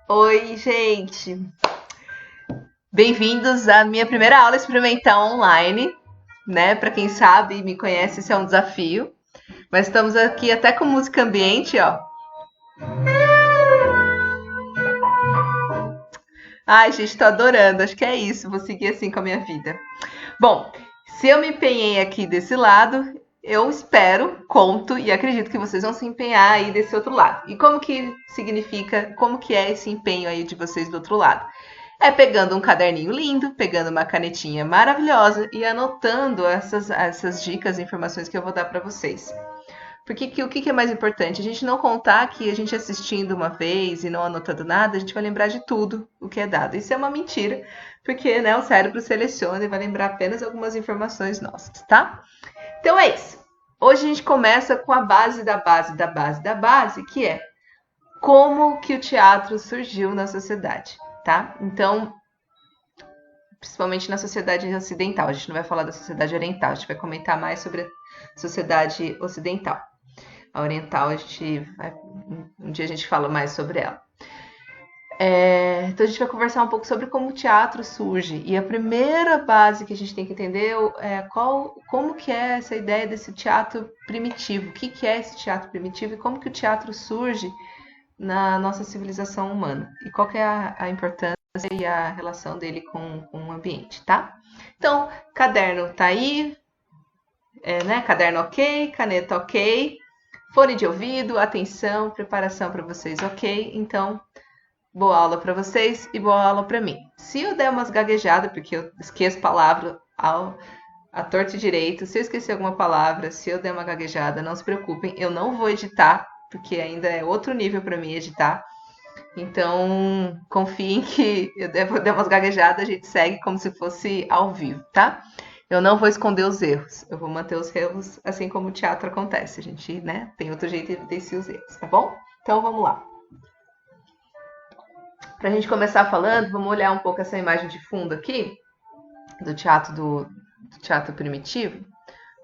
Oi, gente! Bem-vindos à minha primeira aula experimental online, né? Para quem sabe e me conhece, esse é um desafio. Mas estamos aqui até com música ambiente, ó. Ai, gente, tô adorando. Acho que é isso. Vou seguir assim com a minha vida. Bom, se eu me empenhei aqui desse lado, eu espero, conto e acredito que vocês vão se empenhar aí desse outro lado. E como que significa, como que é esse empenho aí de vocês do outro lado? É pegando um caderninho lindo, pegando uma canetinha maravilhosa e anotando essas dicas e informações que eu vou dar para vocês. Porque o que é mais importante? A gente não contar que a gente assistindo uma vez e não anotando nada, a gente vai lembrar de tudo o que é dado. Isso é uma mentira, porque né, o cérebro seleciona e vai lembrar apenas algumas informações nossas, tá? Então é isso. Hoje a gente começa com a base da base da base da base, que é como que o teatro surgiu na sociedade, tá? Então, principalmente na sociedade ocidental, a gente não vai falar da sociedade oriental, a gente vai comentar mais sobre a sociedade ocidental. A oriental, um dia a gente fala mais sobre ela. Então a gente vai conversar um pouco sobre como o teatro surge. E a primeira base que a gente tem que entender é como que é essa ideia desse teatro primitivo. O que é esse teatro primitivo e como que o teatro surge na nossa civilização humana. E qual que é a importância e a relação dele com o ambiente, tá? Então, caderno tá aí, né? Caderno ok, caneta ok, fone de ouvido, atenção, preparação para vocês ok. Então, boa aula para vocês e boa aula para mim. Se eu der umas gaguejadas, porque eu esqueço palavra a torto e direito, se eu esquecer alguma palavra, se eu der uma gaguejada, não se preocupem, eu não vou editar, porque ainda é outro nível para mim editar. Então, confiem que eu devo dar umas gaguejadas, a gente segue como se fosse ao vivo, tá? Eu não vou esconder os erros, eu vou manter os erros assim como o teatro acontece. A gente, né, tem outro jeito de evidenciar os erros, tá bom? Então, vamos lá. Pra gente começar falando, vamos olhar um pouco essa imagem de fundo aqui, do teatro primitivo.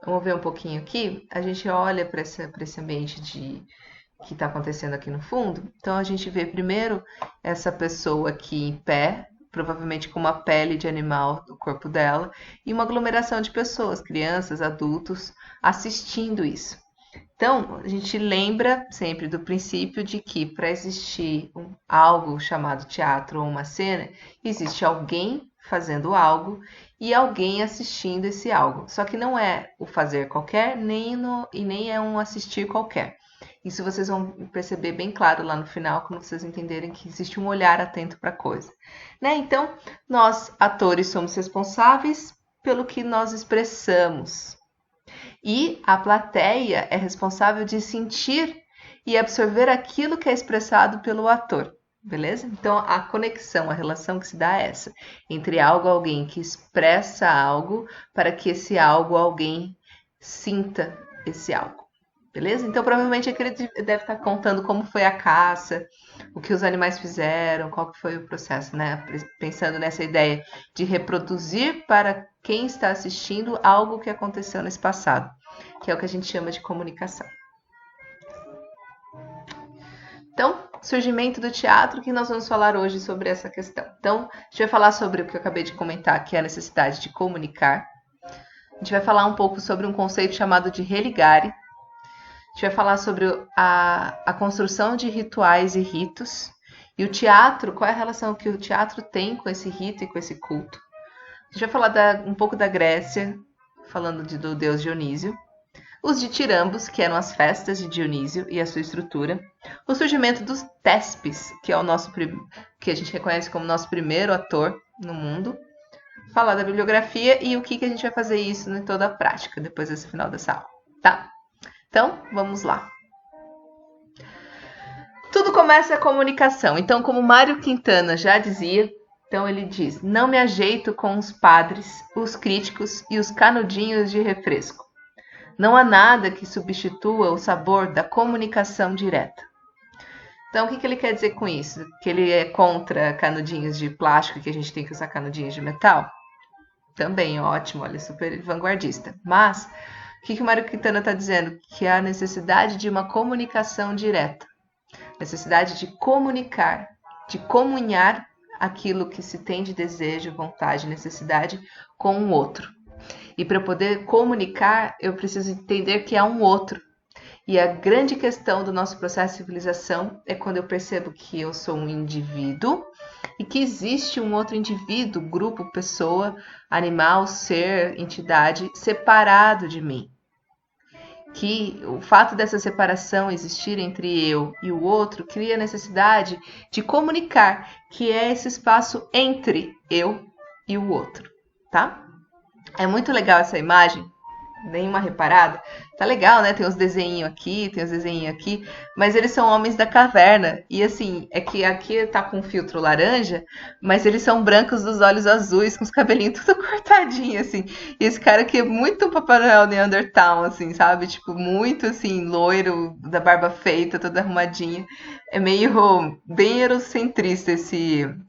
Vamos ver um pouquinho aqui. A gente olha para esse ambiente que está acontecendo aqui no fundo. Então a gente vê primeiro essa pessoa aqui em pé, provavelmente com uma pele de animal no corpo dela, e uma aglomeração de pessoas, crianças, adultos, assistindo isso. Então, a gente lembra sempre do princípio de que para existir algo chamado teatro ou uma cena, existe alguém fazendo algo e alguém assistindo esse algo. Só que não é o fazer qualquer, nem é um assistir qualquer. Isso vocês vão perceber bem claro lá no final, quando vocês entenderem que existe um olhar atento para a coisa. Né? Então, nós, atores, somos responsáveis pelo que nós expressamos. E a plateia é responsável de sentir e absorver aquilo que é expressado pelo ator. Beleza? Então, a conexão, a relação que se dá é essa. Entre algo, alguém que expressa algo, para que esse algo, alguém sinta esse algo. Beleza? Então, provavelmente ele deve estar contando como foi a caça, o que os animais fizeram, qual que foi o processo, né? Pensando nessa ideia de reproduzir para quem está assistindo algo que aconteceu nesse passado, que é o que a gente chama de comunicação. Então, surgimento do teatro, que nós vamos falar hoje sobre essa questão. Então, a gente vai falar sobre o que eu acabei de comentar, que é a necessidade de comunicar. A gente vai falar um pouco sobre um conceito chamado de religare. A gente vai falar sobre a construção de rituais e ritos. E o teatro, qual é a relação que o teatro tem com esse rito e com esse culto. A gente vai falar um pouco da Grécia, falando do deus Dionísio. Os ditirambos, que eram as festas de Dionísio e a sua estrutura. O surgimento dos Tespes, que é que a gente reconhece como nosso primeiro ator no mundo. Falar da bibliografia e o que a gente vai fazer isso em toda a prática, depois desse final dessa aula, tá? Então, vamos lá. Tudo começa a comunicação. Então, como Mário Quintana já dizia, então ele diz: não me ajeito com os padres, os críticos e os canudinhos de refresco. Não há nada que substitua o sabor da comunicação direta. Então, o que ele quer dizer com isso? Que ele é contra canudinhos de plástico, que a gente tem que usar canudinhos de metal? Também, ótimo, olha, super vanguardista. Mas o que o Mário Quintana está dizendo? Que há a necessidade de uma comunicação direta. Necessidade de comunicar. de comunhar aquilo que se tem de desejo, vontade, necessidade com um outro. E para eu poder comunicar, eu preciso entender que há um outro. E a grande questão do nosso processo de civilização é quando eu percebo que eu sou um indivíduo e que existe um outro indivíduo, grupo, pessoa, animal, ser, entidade separado de mim. Que o fato dessa separação existir entre eu e o outro cria a necessidade de comunicar, que é esse espaço entre eu e o outro, tá? É muito legal essa imagem, nenhuma reparada. Tá legal, né? Tem uns desenhos aqui, tem uns desenhos aqui, mas eles são homens da caverna. E assim, é que aqui tá com filtro laranja, mas eles são brancos dos olhos azuis, com os cabelinhos tudo cortadinho, assim. E esse cara aqui é muito Papai Noel Neandertal, assim, sabe? Tipo, muito assim, loiro, da barba feita, toda arrumadinha. É meio bem eurocentrista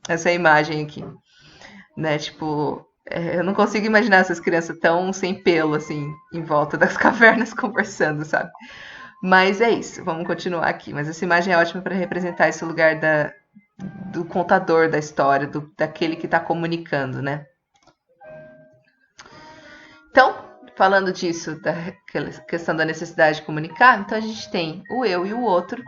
essa imagem aqui, né? Tipo, eu não consigo imaginar essas crianças tão sem pelo, assim, em volta das cavernas conversando, sabe? Mas é isso, vamos continuar aqui. Mas essa imagem é ótima para representar esse lugar do contador da história, daquele que está comunicando, né? Então, falando disso, da questão da necessidade de comunicar, então a gente tem o eu e o outro.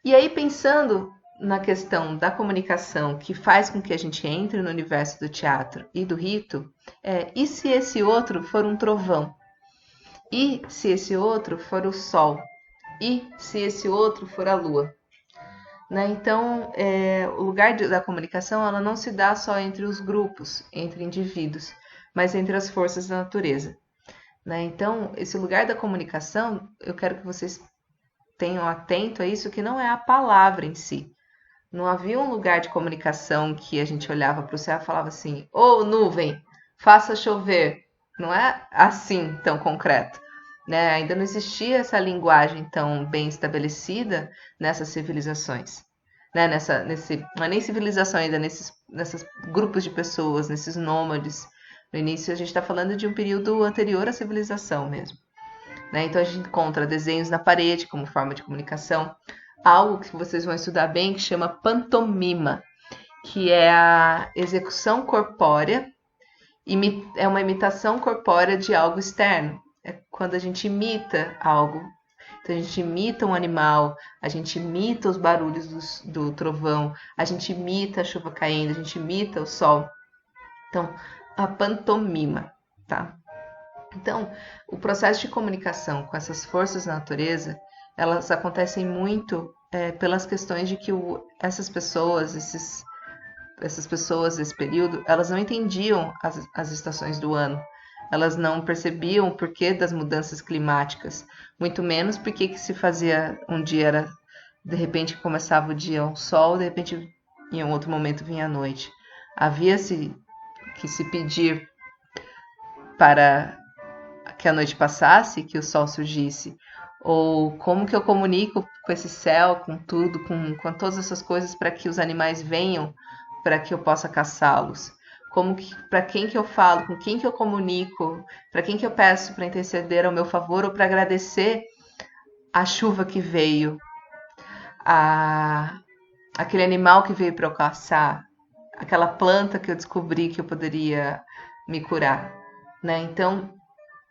E aí, pensando na questão da comunicação que faz com que a gente entre no universo do teatro e do rito, e se esse outro for um trovão? E se esse outro for o sol? E se esse outro for a lua? Né? Então, o lugar da comunicação ela não se dá só entre os grupos, entre indivíduos, mas entre as forças da natureza. Né? Então, esse lugar da comunicação, eu quero que vocês tenham atento a isso, que não é a palavra em si. Não havia um lugar de comunicação que a gente olhava para o céu e falava assim, ô nuvem, faça chover. Não é assim tão concreto. Né? Ainda não existia essa linguagem tão bem estabelecida nessas civilizações. Né? Não é nem civilização ainda, nesses grupos de pessoas, nesses nômades. No início a gente está falando de um período anterior à civilização mesmo. Né? Então a gente encontra desenhos na parede como forma de comunicação. Algo que vocês vão estudar bem que chama pantomima, que é a execução corpórea, é uma imitação corpórea de algo externo. É quando a gente imita algo. Então a gente imita um animal, a gente imita os barulhos do trovão, a gente imita a chuva caindo, a gente imita o sol. Então, a pantomima, tá? Então, o processo de comunicação com essas forças da natureza, elas acontecem muito pelas questões de que essas pessoas desse período, elas não entendiam as estações do ano. Elas não percebiam o porquê das mudanças climáticas, muito menos porque que se fazia um dia era de repente começava o dia um sol, de repente em um outro momento vinha a noite. Havia-se que se pedir para que a noite passasse, que o sol surgisse, ou como que eu comunico com esse céu, com tudo, com todas essas coisas para que os animais venham, para que eu possa caçá-los. Para quem que eu falo, com quem que eu comunico, para quem que eu peço para interceder ao meu favor ou para agradecer a chuva que veio, aquele animal que veio para eu caçar, aquela planta que eu descobri que eu poderia me curar, né? Então,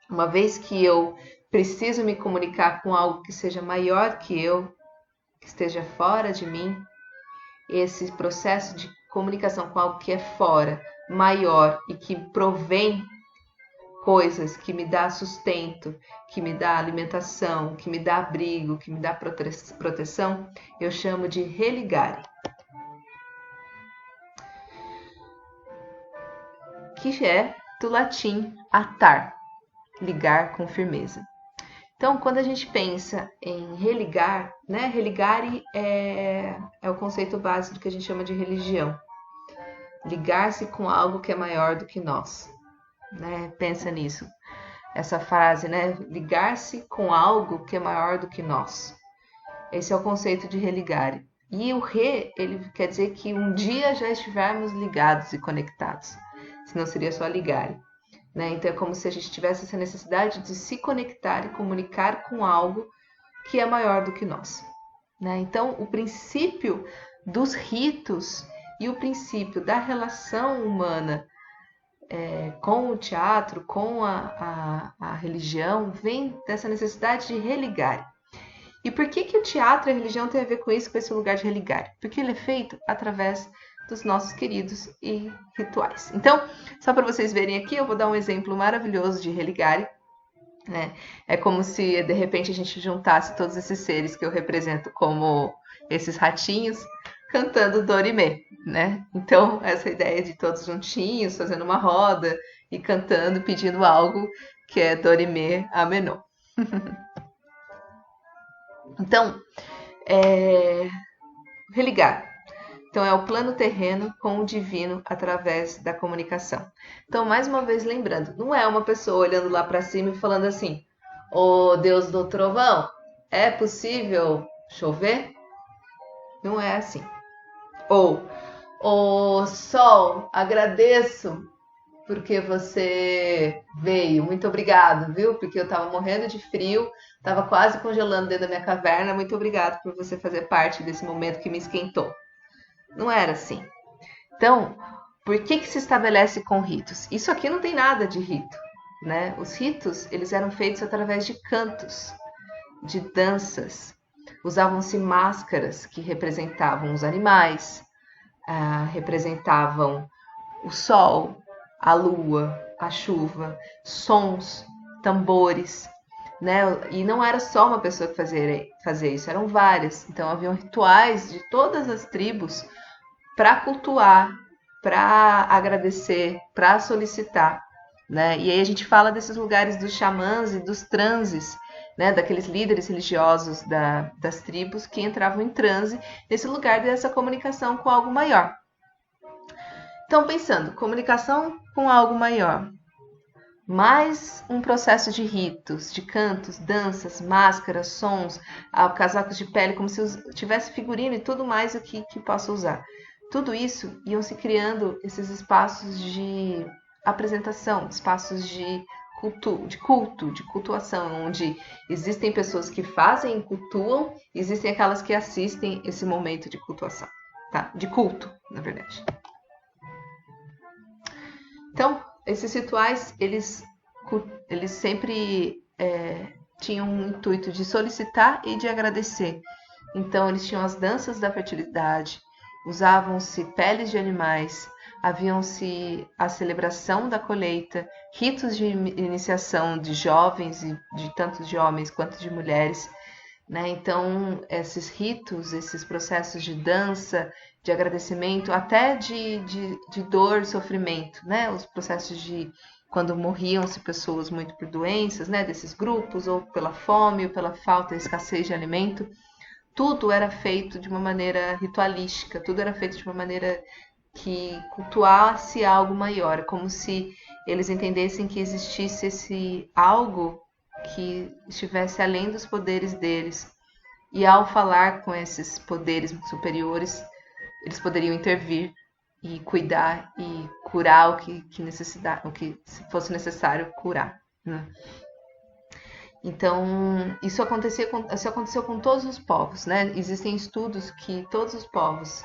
uma vez que eu preciso me comunicar com algo que seja maior que eu, que esteja fora de mim, esse processo de comunicação com algo que é fora, maior e que provém coisas, que me dá sustento, que me dá alimentação, que me dá abrigo, que me dá proteção, eu chamo de religare. Que é do latim atar, ligar com firmeza. Então, quando a gente pensa em religar, né? Religare é o conceito básico que a gente chama de religião. Ligar-se com algo que é maior do que nós. Né? Pensa nisso. Essa frase, né? Ligar-se com algo que é maior do que nós. Esse é o conceito de religare. E o ele quer dizer que um dia já estivermos ligados e conectados. Senão seria só ligare. Né? Então é como se a gente tivesse essa necessidade de se conectar e comunicar com algo que é maior do que nós. né? Então, o princípio dos ritos e o princípio da relação humana com o teatro, com a religião, vem dessa necessidade de religar. E por que o teatro e a religião tem a ver com isso, com esse lugar de religar? Porque ele é feito através dos nossos queridos e rituais. Então, só para vocês verem aqui, eu vou dar um exemplo maravilhoso de religar. Né? É como se, de repente, a gente juntasse todos esses seres que eu represento como esses ratinhos, cantando Dorime, né? Então, essa ideia de todos juntinhos, fazendo uma roda e cantando, pedindo algo que é Dorime Amenô. Então, religar. Então, é o plano terreno com o divino através da comunicação. Então, mais uma vez lembrando, não é uma pessoa olhando lá para cima e falando assim: "Ô Deus do trovão, é possível chover?" Não é assim. Ou, "Ô sol, agradeço porque você veio. Muito obrigado, viu? Porque eu tava morrendo de frio, tava quase congelando dentro da minha caverna. Muito obrigado por você fazer parte desse momento que me esquentou." Não era assim. Então, por que se estabelece com ritos? Isso aqui não tem nada de rito, né? Os ritos, eles eram feitos através de cantos, de danças. Usavam-se máscaras que representavam os animais, representavam o sol, a lua, a chuva, sons, tambores, né? E não era só uma pessoa que fazia isso, eram várias. Então haviam rituais de todas as tribos para cultuar, para agradecer, para solicitar, né? E aí a gente fala desses lugares dos xamãs e dos transes, né? Daqueles líderes religiosos das tribos que entravam em transe nesse lugar dessa comunicação com algo maior. Então, pensando, comunicação com algo maior, mais um processo de ritos, de cantos, danças, máscaras, sons, casacos de pele, como se tivesse figurino e tudo mais o que possa usar. Tudo isso iam se criando esses espaços de apresentação, espaços de culto, de cultuação, onde existem pessoas que fazem e cultuam, e existem aquelas que assistem esse momento de cultuação, tá? De culto, na verdade. Então, esses rituais, eles sempre tinham um intuito de solicitar e de agradecer. Então, eles tinham as danças da fertilidade, usavam-se peles de animais, haviam-se a celebração da colheita, ritos de iniciação de jovens e de tanto de homens quanto de mulheres, né? Então, esses ritos, esses processos de dança, de agradecimento, até de dor e sofrimento, né? Os processos de quando morriam-se pessoas muito por doenças, né? Desses grupos, ou pela fome, ou pela falta e escassez de alimento. Tudo era feito de uma maneira ritualística, tudo era feito de uma maneira que cultuasse algo maior, como se eles entendessem que existisse esse algo que estivesse além dos poderes deles. E ao falar com esses poderes superiores, eles poderiam intervir e cuidar e curar o que fosse necessário curar, né? Então, isso aconteceu com todos os povos, né? Existem estudos que todos os povos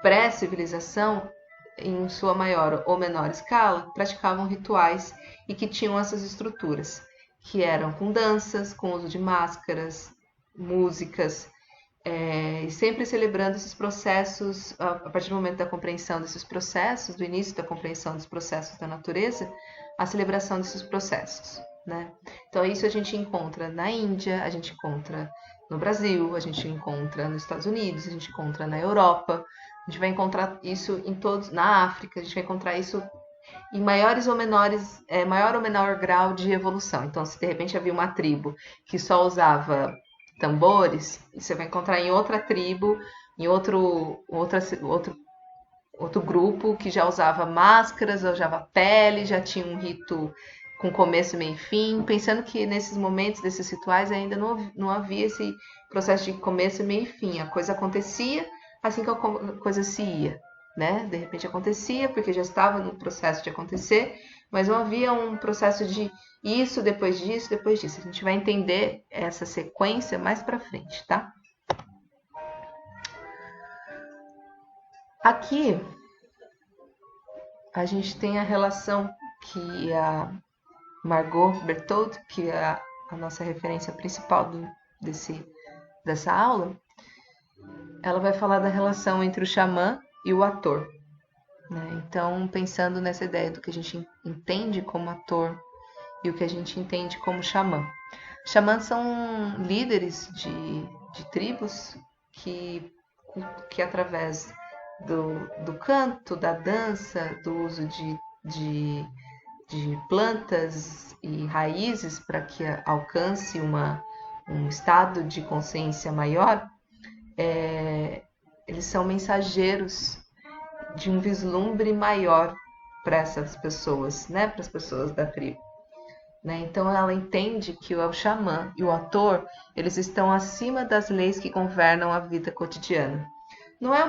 pré-civilização, em sua maior ou menor escala, praticavam rituais e que tinham essas estruturas, que eram com danças, com uso de máscaras, músicas, e sempre celebrando esses processos, a partir do momento da compreensão desses processos, do início da compreensão dos processos da natureza, a celebração desses processos, né? Então, isso a gente encontra na Índia, a gente encontra no Brasil, a gente encontra nos Estados Unidos, a gente encontra na Europa, a gente vai encontrar isso em todos, na África, a gente vai encontrar isso em maiores ou menores, maior ou menor grau de evolução. Então, se de repente havia uma tribo que só usava tambores, você vai encontrar em outra tribo, em outro grupo que já usava máscaras, já usava pele, já tinha um rito com começo, meio e fim, pensando que nesses momentos, desses rituais, ainda não havia esse processo de começo, meio e fim. A coisa acontecia assim que a coisa se ia, né? De repente acontecia, porque já estava no processo de acontecer, mas não havia um processo de isso, depois disso, depois disso. A gente vai entender essa sequência mais pra frente, tá? Aqui a gente tem a relação que a Margot Berthold, que é a nossa referência principal dessa aula, ela vai falar da relação entre o xamã e o ator. Né? Então, pensando nessa ideia do que a gente entende como ator e o que a gente entende como xamã. Xamãs são líderes de tribos que através do canto, da dança, do uso de plantas e raízes para que alcance um estado de consciência maior, eles são mensageiros de um vislumbre maior para essas pessoas, né? Para as pessoas da tribo. Né? Então ela entende que o xamã e o ator, eles estão acima das leis que governam a vida cotidiana. Não é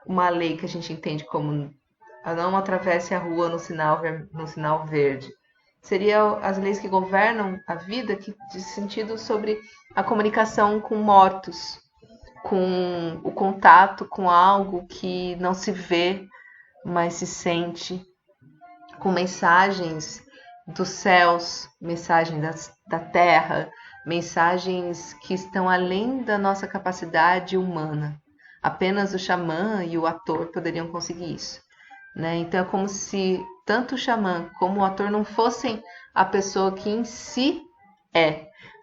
uma lei que a gente entende como não atravesse a rua no sinal verde. Seriam as leis que governam a vida que diz sentido sobre a comunicação com mortos, com o contato com algo que não se vê, mas se sente, com mensagens dos céus, mensagens da terra, mensagens que estão além da nossa capacidade humana. Apenas o xamã e o ator poderiam conseguir isso. Né? Então é como se tanto o xamã como o ator não fossem a pessoa que em si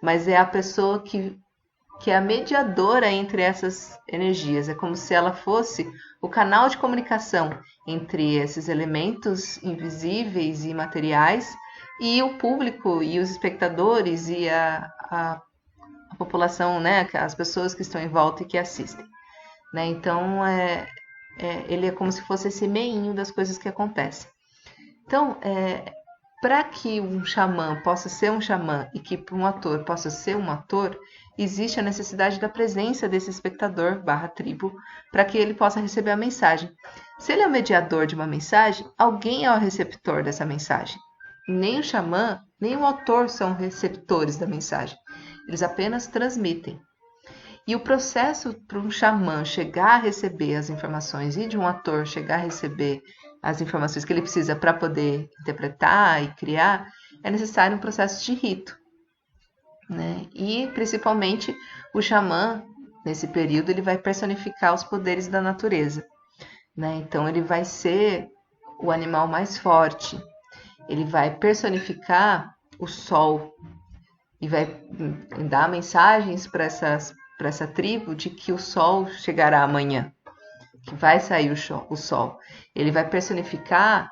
mas é a pessoa que é a mediadora entre essas energias. É como se ela fosse o canal de comunicação entre esses elementos invisíveis e materiais e o público e os espectadores e a população, né, as pessoas que estão em volta e que assistem. Né? Então, ele é como se fosse esse meinho das coisas que acontecem. Então, para que um xamã possa ser um xamã e que um ator possa ser um ator, existe a necessidade da presença desse espectador /tribo para que ele possa receber a mensagem. Se ele é o mediador de uma mensagem, alguém é o receptor dessa mensagem. Nem o xamã, nem o autor são receptores da mensagem. Eles apenas transmitem. E o processo para um xamã chegar a receber as informações e de um ator chegar a receber as informações que ele precisa para poder interpretar e criar, é necessário um processo de rito. Né? E, principalmente, o xamã, nesse período, ele vai personificar os poderes da natureza. Né? Então, ele vai ser o animal mais forte. Ele vai personificar o sol e vai dar mensagens para essa tribo de que o sol chegará amanhã, que vai sair o sol. Ele vai personificar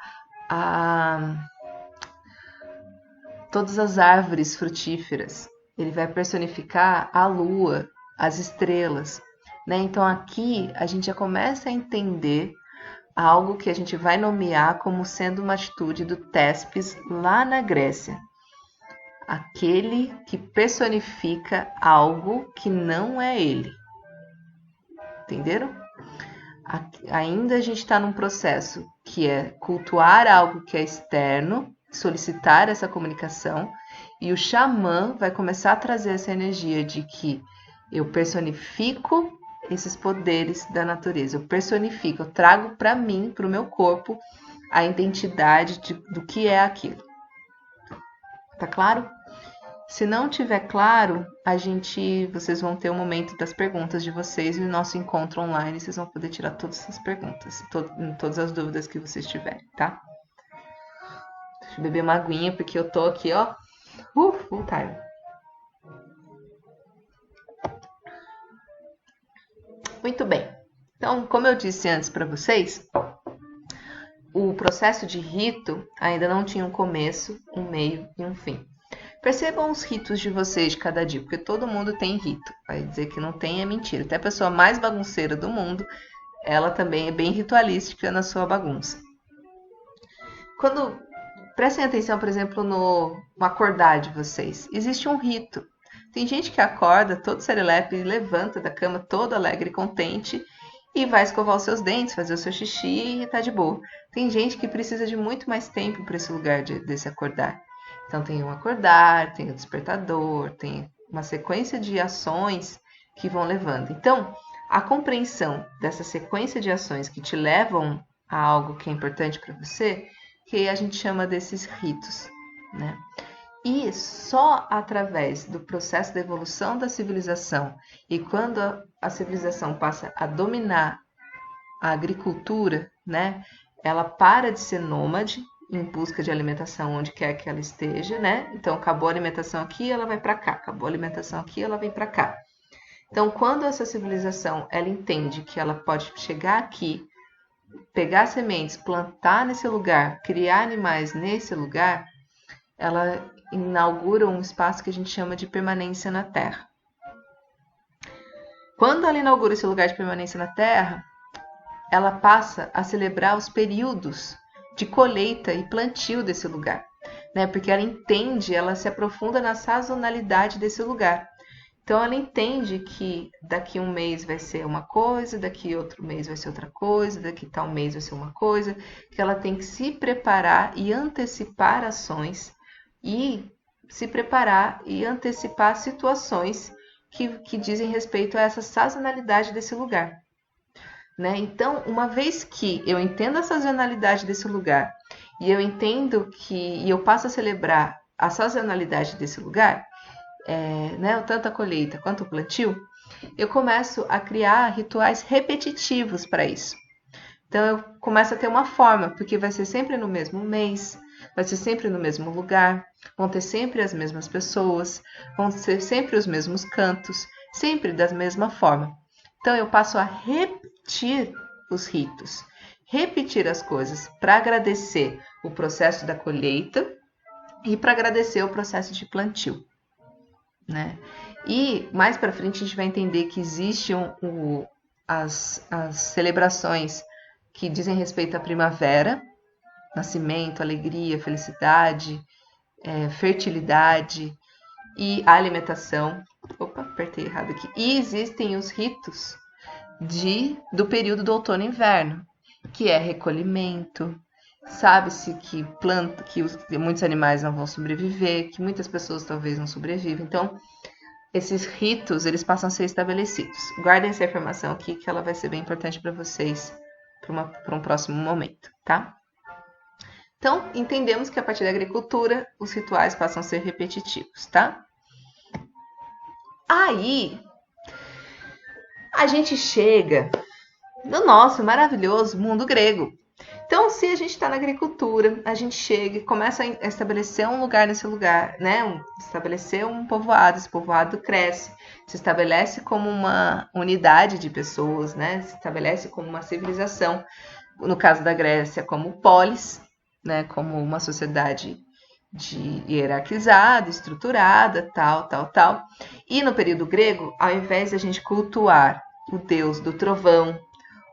todas as árvores frutíferas. Ele vai personificar a lua, as estrelas. Né? Então aqui a gente já começa a entender algo que a gente vai nomear como sendo uma atitude do Tespes lá na Grécia. Aquele que personifica algo que não é ele. Entenderam? Ainda a gente está num processo que é cultuar algo que é externo, solicitar essa comunicação, e o xamã vai começar a trazer essa energia de que eu personifico esses poderes da natureza, eu personifico, eu trago para mim, para o meu corpo, a identidade do que é aquilo. Tá claro? Se não tiver claro, vocês vão ter um momento das perguntas de vocês e no nosso encontro online vocês vão poder tirar todas essas perguntas, todas as dúvidas que vocês tiverem, tá? Deixa eu beber uma aguinha porque eu tô aqui, ó, full time. Muito bem. Então, como eu disse antes para vocês, o processo de rito ainda não tinha um começo, um meio e um fim. Percebam os ritos de vocês de cada dia, porque todo mundo tem rito. Vai dizer que não tem é mentira. Até a pessoa mais bagunceira do mundo, ela também é bem ritualística na sua bagunça. Prestem atenção, por exemplo, no acordar de vocês. Existe um rito. Tem gente que acorda todo serelepe e levanta da cama todo alegre e contente e vai escovar os seus dentes, fazer o seu xixi e tá de boa. Tem gente que precisa de muito mais tempo para esse lugar desse acordar. Então tem o acordar, tem o despertador, tem uma sequência de ações que vão levando. Então, a compreensão dessa sequência de ações que te levam a algo que é importante para você, que a gente chama desses ritos, né? E só através do processo da evolução da civilização e quando a civilização passa a dominar a agricultura, né? Ela para de ser nômade em busca de alimentação onde quer que ela esteja, né? Então acabou a alimentação aqui, ela vai para cá. Acabou a alimentação aqui, ela vem para cá. Então, quando essa civilização ela entende que ela pode chegar aqui, pegar sementes, plantar nesse lugar, criar animais nesse lugar, ela inaugura um espaço que a gente chama de permanência na Terra. Quando ela inaugura esse lugar de permanência na Terra, ela passa a celebrar os períodos de colheita e plantio desse lugar, né? Porque ela entende, ela se aprofunda na sazonalidade desse lugar. Então, ela entende que daqui um mês vai ser uma coisa, daqui outro mês vai ser outra coisa, daqui tal mês vai ser uma coisa, que ela tem que se preparar e antecipar ações e se preparar e antecipar situações que dizem respeito a essa sazonalidade desse lugar, né? Então, uma vez que eu entendo a sazonalidade desse lugar e eu entendo e eu passo a celebrar a sazonalidade desse lugar, né, tanto a colheita quanto o plantio, eu começo a criar rituais repetitivos para isso. Então, eu começo a ter uma forma, porque vai ser sempre no mesmo mês, vai ser sempre no mesmo lugar, vão ter sempre as mesmas pessoas, vão ser sempre os mesmos cantos, sempre da mesma forma. Então, eu passo a repetir os ritos, repetir as coisas para agradecer o processo da colheita e para agradecer o processo de plantio, né? E mais para frente a gente vai entender que existem as celebrações que dizem respeito à primavera, nascimento, alegria, felicidade, fertilidade e alimentação. Opa, apertei errado aqui. E existem os ritos do período do outono e inverno, que é recolhimento. Sabe-se que muitos animais não vão sobreviver, que muitas pessoas talvez não sobrevivam. Então, esses ritos, eles passam a ser estabelecidos. Guardem essa informação aqui, que ela vai ser bem importante para vocês para um próximo momento, tá? Então, entendemos que a partir da agricultura, os rituais passam a ser repetitivos, tá? Aí, a gente chega no nosso maravilhoso mundo grego. Então, se a gente está na agricultura, a gente chega e começa a estabelecer um lugar nesse lugar, né? Estabelecer um povoado, esse povoado cresce, se estabelece como uma unidade de pessoas, né? Se estabelece como uma civilização, no caso da Grécia, como polis, né? Como uma sociedade hierarquizada, estruturada, tal. E no período grego, ao invés de a gente cultuar o deus do trovão,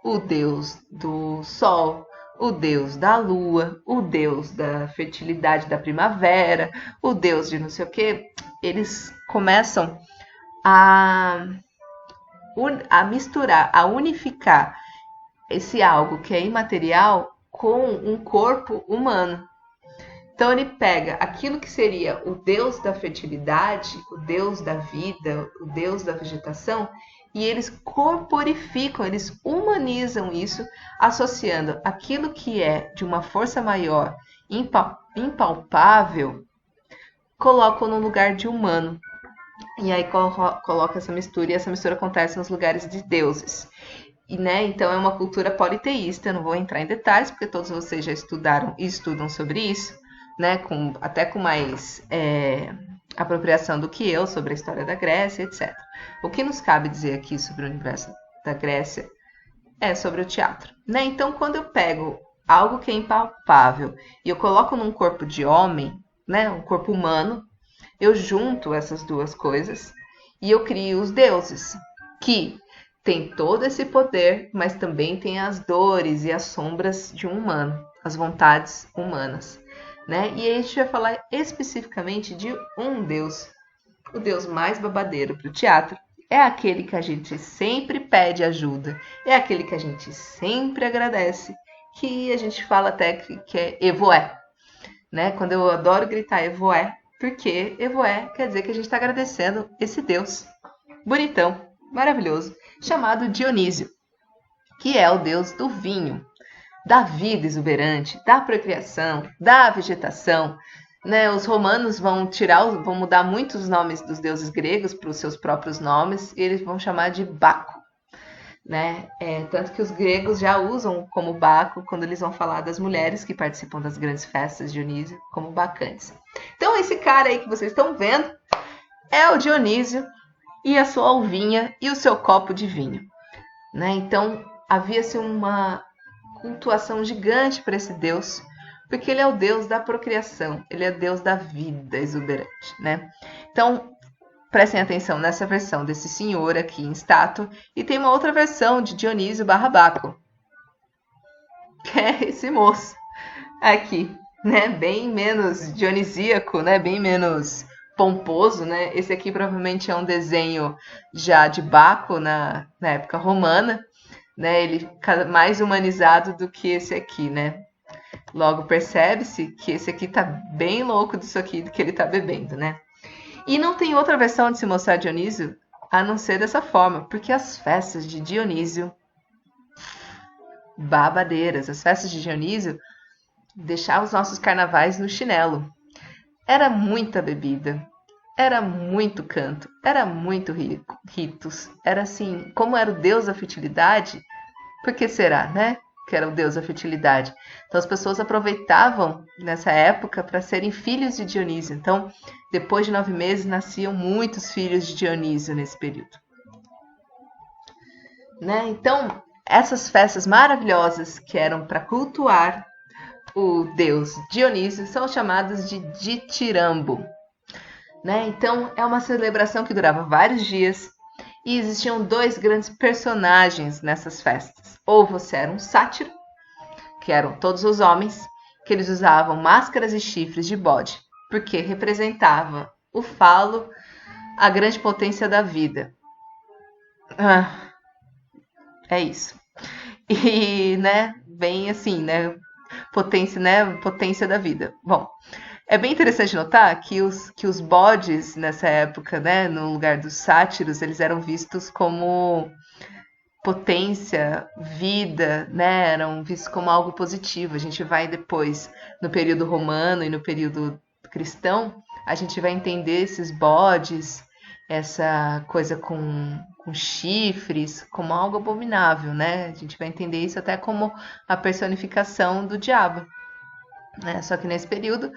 o deus do sol, o deus da lua, o deus da fertilidade da primavera, o deus de não sei o que, eles começam a misturar, a unificar esse algo que é imaterial com um corpo humano. Então ele pega aquilo que seria o deus da fertilidade, o deus da vida, o deus da vegetação, e eles corporificam, eles humanizam isso, associando aquilo que é de uma força maior, impalpável, colocam no lugar de humano. E aí coloca essa mistura, e essa mistura acontece nos lugares de deuses. E, né, então é uma cultura politeísta, eu não vou entrar em detalhes, porque todos vocês já estudaram e estudam sobre isso, né, até com mais apropriação do que eu sobre a história da Grécia, etc. O que nos cabe dizer aqui sobre o universo da Grécia é sobre o teatro, né? Então, quando eu pego algo que é impalpável e eu coloco num corpo de homem, né, um corpo humano, eu junto essas duas coisas e eu crio os deuses, que tem todo esse poder, mas também tem as dores e as sombras de um humano, as vontades humanas, né? E aí a gente vai falar especificamente de um deus, o deus mais babadeiro para o teatro. É aquele que a gente sempre pede ajuda, é aquele que a gente sempre agradece, que a gente fala até que é Evoé, né? Quando eu adoro gritar Evoé, porque Evoé quer dizer que a gente está agradecendo esse Deus bonitão, maravilhoso, chamado Dionísio, que é o deus do vinho, da vida exuberante, da procriação, da vegetação. Né? Os romanos vão mudar muitos nomes dos deuses gregos para os seus próprios nomes, e eles vão chamar de Baco. Né? Tanto que os gregos já usam como Baco quando eles vão falar das mulheres que participam das grandes festas de Dionísio como bacantes. Então esse cara aí que vocês estão vendo é o Dionísio e a sua alvinha e o seu copo de vinho. Né? Então havia-se uma cultuação gigante para esse deus, porque ele é o deus da procriação, ele é o deus da vida exuberante. Né? Então prestem atenção nessa versão desse senhor aqui em estátua. E tem uma outra versão de Dionísio barra Baco, que é esse moço aqui, né? Bem menos dionisíaco, né? Bem menos pomposo, né? Esse aqui provavelmente é um desenho já de Baco na época romana, né? Ele mais humanizado do que esse aqui, né? Logo percebe-se que esse aqui tá bem louco disso aqui que ele tá bebendo, né? E não tem outra versão de se mostrar Dionísio a não ser dessa forma, porque as festas de Dionísio, babadeiras, as festas de Dionísio deixavam os nossos carnavais no chinelo. Era muita bebida, era muito canto, era muito ritos, era assim, como era o deus da fertilidade, por que será, né? Que era o deus da fertilidade. Então as pessoas aproveitavam nessa época para serem filhos de Dionísio. Então, depois de 9 meses, nasciam muitos filhos de Dionísio nesse período. Né? Então, essas festas maravilhosas que eram para cultuar o deus Dionísio são chamadas de ditirambo. Né? Então, é uma celebração que durava vários dias e existiam 2 grandes personagens nessas festas. Ou você era um sátiro, que eram todos os homens, que eles usavam máscaras e chifres de bode, porque representava o falo, a grande potência da vida. É isso. E, né, bem assim, né, potência da vida. Bom, é bem interessante notar que os bodes nessa época, né, no lugar dos sátiros, eles eram vistos como potência, vida, né, eram vistos como algo positivo. A gente vai depois, no período romano e no período cristão, a gente vai entender esses bodes, essa coisa com chifres, como algo abominável, né? A gente vai entender isso até como a personificação do diabo. Né? Só que nesse período,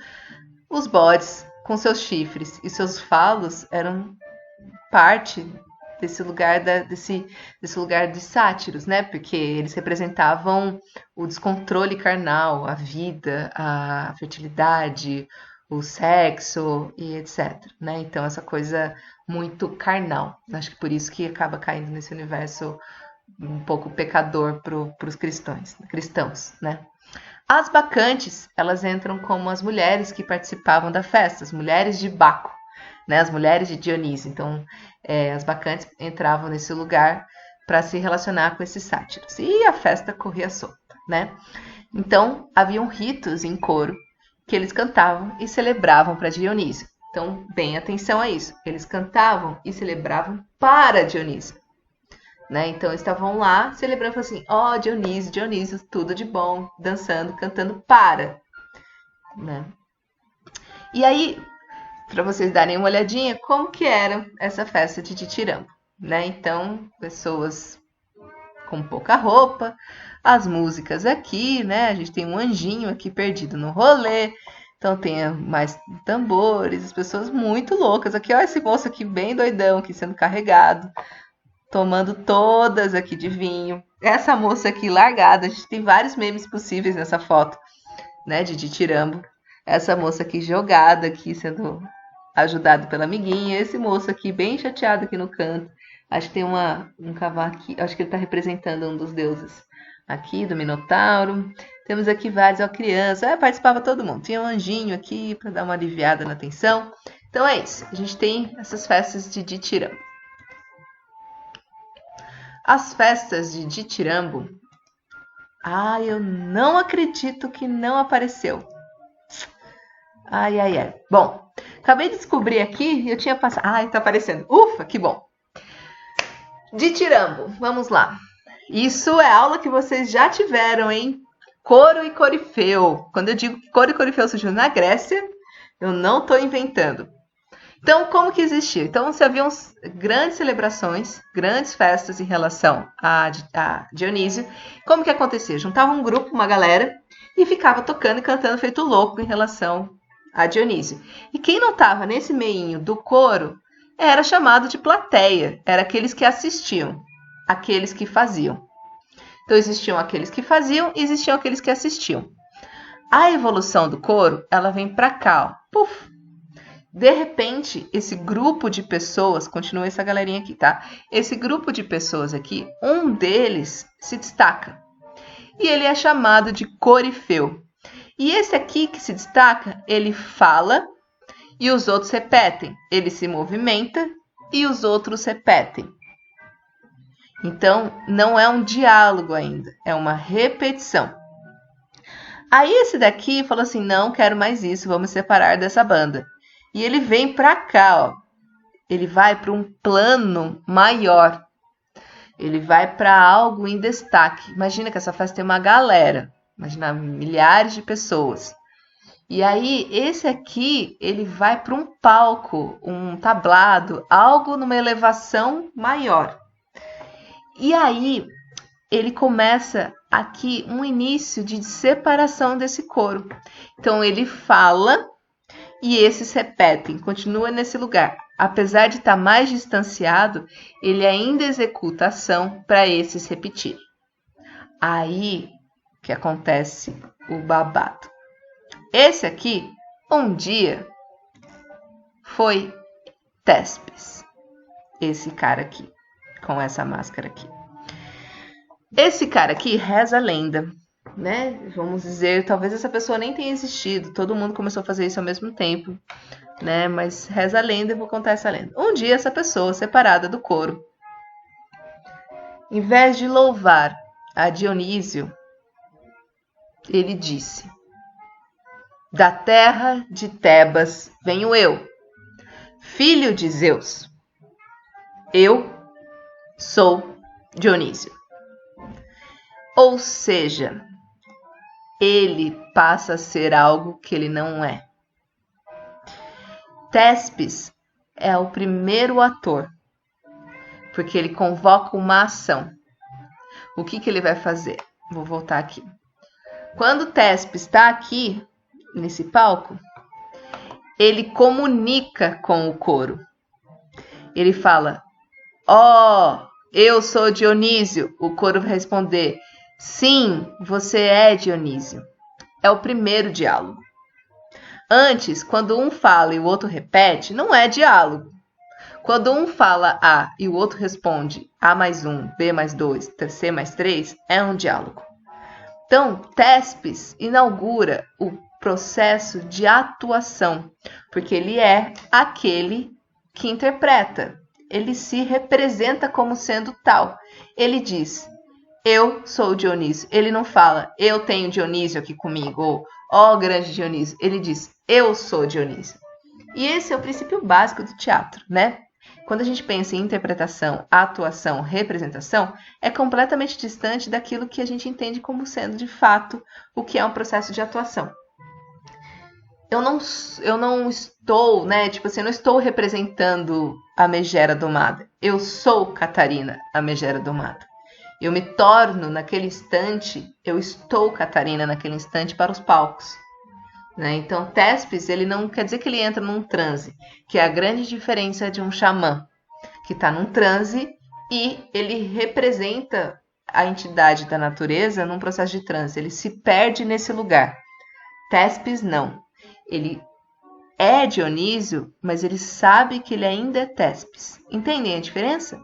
os bodes com seus chifres e seus falos eram parte desse lugar desse lugar de sátiros, né? Porque eles representavam o descontrole carnal, a vida, a fertilidade, o sexo e etc. Né? Então essa coisa muito carnal. Acho que por isso que acaba caindo nesse universo um pouco pecador para os cristãos, né? As bacantes, elas entram como as mulheres que participavam da festa, as mulheres de Baco, né? As mulheres de Dionísio. Então, as bacantes entravam nesse lugar para se relacionar com esses sátiros. E a festa corria solta, né? Então, haviam ritos em coro que eles cantavam e celebravam para Dionísio. Então, bem atenção a isso. Eles cantavam e celebravam para Dionísio. Né? Então, eles estavam lá celebrando assim, ó, Dionísio, Dionísio, tudo de bom, dançando, cantando para. Né? E aí, para vocês darem uma olhadinha, como que era essa festa de ditirambo. Né? Então, pessoas com pouca roupa, as músicas aqui, né? A gente tem um anjinho aqui perdido no rolê. Então tem mais tambores, as pessoas muito loucas. Aqui, ó, esse moço aqui bem doidão, aqui sendo carregado, tomando todas aqui de vinho. Essa moça aqui largada, a gente tem vários memes possíveis nessa foto, né, de ditirambo. Essa moça aqui jogada, aqui sendo ajudado pela amiguinha. Esse moço aqui bem chateado aqui no canto. Acho que tem um cavalo aqui, acho que ele está representando um dos deuses aqui, do Minotauro. Temos aqui vários, ó, criança. Participava todo mundo. Tinha um anjinho aqui para dar uma aliviada na tensão. Então é isso. A gente tem essas festas de ditirambo. As festas de ditirambo. Eu não acredito que não apareceu. Ai. Bom, acabei de descobrir aqui e eu tinha passado. Tá aparecendo. Ufa, que bom. Ditirambo, vamos lá. Isso é aula que vocês já tiveram, hein? Coro e Corifeu. Quando eu digo que Coro e Corifeu surgiu na Grécia, eu não estou inventando. Então, como que existia? Então, se haviam grandes celebrações, grandes festas em relação a Dionísio. Como que acontecia? Juntava um grupo, uma galera, e ficava tocando e cantando feito louco em relação a Dionísio. E quem não estava nesse meinho do coro era chamado de plateia. Era aqueles que assistiam, aqueles que faziam. Então, existiam aqueles que faziam e existiam aqueles que assistiam. A evolução do coro, ela vem para cá, ó. Puf! De repente, esse grupo de pessoas, continua essa galerinha aqui, tá? Esse grupo de pessoas aqui, um deles se destaca. E ele é chamado de corifeu. E esse aqui que se destaca, ele fala e os outros repetem. Ele se movimenta e os outros repetem. Então, não é um diálogo ainda, é uma repetição. Aí esse daqui falou assim, não quero mais isso, vamos separar dessa banda. E ele vem para cá, ó. Ele vai para um plano maior. Ele vai para algo em destaque. Imagina que essa festa tem uma galera. Imagina milhares de pessoas. E aí, esse aqui, ele vai para um palco, um tablado, algo numa elevação maior. E aí, ele começa aqui um início de separação desse coro. Então, ele fala e esses repetem, continua nesse lugar. Apesar de estar mais distanciado, ele ainda executa a ação para esses repetirem. Aí que acontece o babado. Esse aqui, um dia, foi Téspis. Esse cara aqui, com essa máscara aqui. Esse cara aqui reza a lenda, né? Vamos dizer, talvez essa pessoa nem tenha existido. Todo mundo começou a fazer isso ao mesmo tempo, né? Mas reza a lenda e vou contar essa lenda. Um dia essa pessoa, separada do coro, em vez de louvar a Dionísio, ele disse: da terra de Tebas venho eu, filho de Zeus. Eu sou Dionísio. Ou seja, ele passa a ser algo que ele não é. Téspis é o primeiro ator, porque ele convoca uma ação. O que ele vai fazer? Vou voltar aqui. Quando Téspis está aqui, nesse palco, ele comunica com o coro. Ele fala, ó, eu sou Dionísio. O coro vai responder, sim, você é Dionísio. É o primeiro diálogo. Antes, quando um fala e o outro repete, não é diálogo. Quando um fala A e o outro responde A mais 1, B mais 2, C mais 3, é um diálogo. Então, Téspis inaugura o processo de atuação, porque ele é aquele que interpreta. Ele se representa como sendo tal. Ele diz, eu sou Dionísio. Ele não fala, eu tenho Dionísio aqui comigo, ou ó grande Dionísio. Ele diz, eu sou Dionísio. E esse é o princípio básico do teatro, né? Quando a gente pensa em interpretação, atuação, representação, é completamente distante daquilo que a gente entende como sendo, de fato, o que é um processo de atuação. Eu não estou, né? Tipo assim, eu não estou representando a megera domada. Eu sou Catarina, a megera domada. Eu me torno, naquele instante, eu estou Catarina naquele instante para os palcos. Né? Então, Téspis, ele não quer dizer que ele entra num transe, que é a grande diferença de um xamã, que está num transe e ele representa a entidade da natureza num processo de transe. Ele se perde nesse lugar. Téspis, não. Ele é Dionísio, mas ele sabe que ele ainda é Téspis. Entendem a diferença?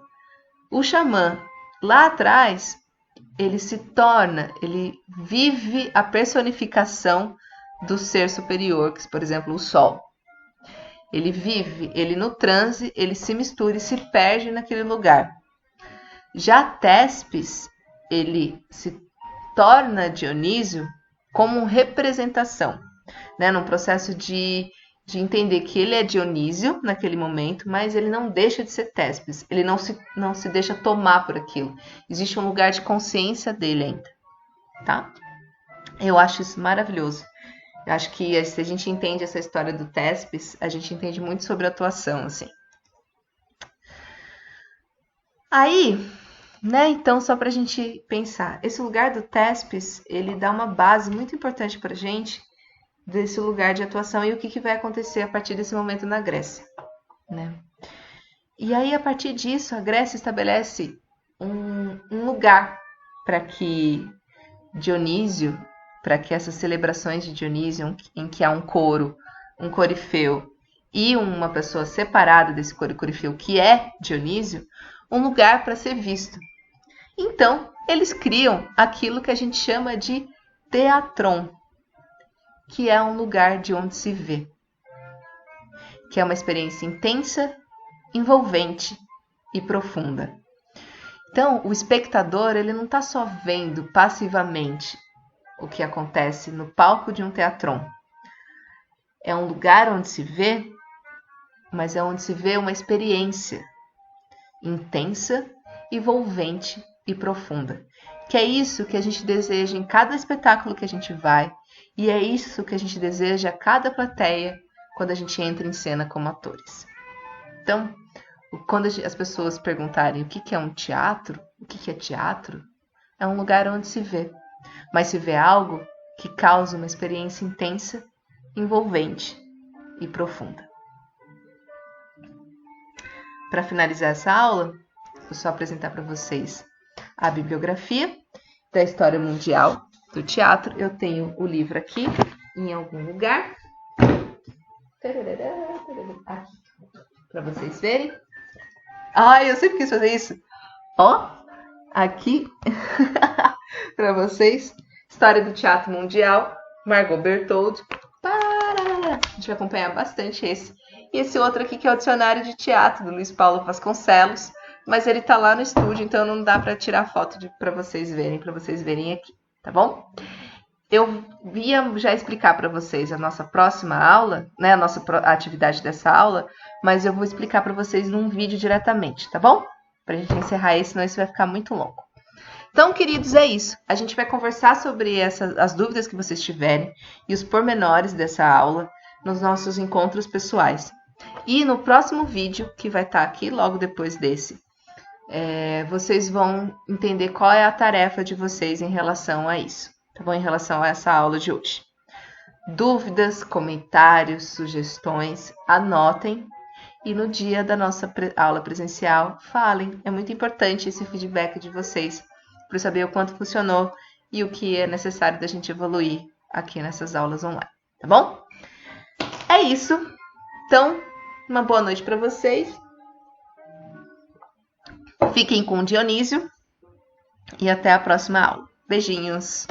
O xamã, lá atrás, ele se torna, ele vive a personificação do ser superior, que, por exemplo, o sol. Ele vive, ele no transe, ele se mistura e se perde naquele lugar. Já Téspis, ele se torna Dionísio como representação, né? Num processo de de entender que ele é Dionísio naquele momento, mas ele não deixa de ser Téspis. Ele não se deixa tomar por aquilo. Existe um lugar de consciência dele ainda, tá? Eu acho isso maravilhoso. Eu acho que se a gente entende essa história do Téspis, a gente entende muito sobre a atuação, assim. Aí, né, então, só pra gente pensar, esse lugar do Téspis, ele dá uma base muito importante pra gente desse lugar de atuação e o que vai acontecer a partir desse momento na Grécia, né? E aí, a partir disso, a Grécia estabelece um lugar para que Dionísio, para que essas celebrações de Dionísio, em que há um coro, um corifeu e uma pessoa separada desse coro e corifeu, que é Dionísio, um lugar para ser visto. Então, eles criam aquilo que a gente chama de teatron, que é um lugar de onde se vê, que é uma experiência intensa, envolvente e profunda. Então, o espectador, ele não está só vendo passivamente o que acontece no palco de um teatron. É um lugar onde se vê, mas é onde se vê uma experiência intensa, envolvente e profunda. Que é isso que a gente deseja em cada espetáculo que a gente vai, e é isso que a gente deseja a cada plateia quando a gente entra em cena como atores. Então, quando as pessoas perguntarem o que é um teatro, o que é teatro, é um lugar onde se vê, mas se vê algo que causa uma experiência intensa, envolvente e profunda. Para finalizar essa aula, vou só apresentar para vocês a bibliografia da história mundial do teatro. Eu tenho o livro aqui, em algum lugar. Aqui, para vocês verem. Ai, eu sempre quis fazer isso. Ó, aqui, para vocês. História do Teatro Mundial, Margot Bertoldi. A gente vai acompanhar bastante esse. E esse outro aqui que é o Dicionário de Teatro, do Luiz Paulo Vasconcelos. Mas ele tá lá no estúdio, então não dá para tirar foto para vocês verem aqui, tá bom? Eu ia já explicar para vocês a nossa próxima aula, né, a atividade dessa aula, mas eu vou explicar para vocês num vídeo diretamente, tá bom? Pra gente encerrar esse, senão isso vai ficar muito longo. Então, queridos, é isso. A gente vai conversar sobre as dúvidas que vocês tiverem e os pormenores dessa aula nos nossos encontros pessoais. E no próximo vídeo, que vai estar aqui logo depois desse, vocês vão entender qual é a tarefa de vocês em relação a isso, tá bom? Em relação a essa aula de hoje. Dúvidas, comentários, sugestões, anotem e no dia da nossa aula presencial, falem. É muito importante esse feedback de vocês para saber o quanto funcionou e o que é necessário da gente evoluir aqui nessas aulas online, tá bom? É isso. Então, uma boa noite para vocês. Fiquem com Dionísio e até a próxima aula. Beijinhos!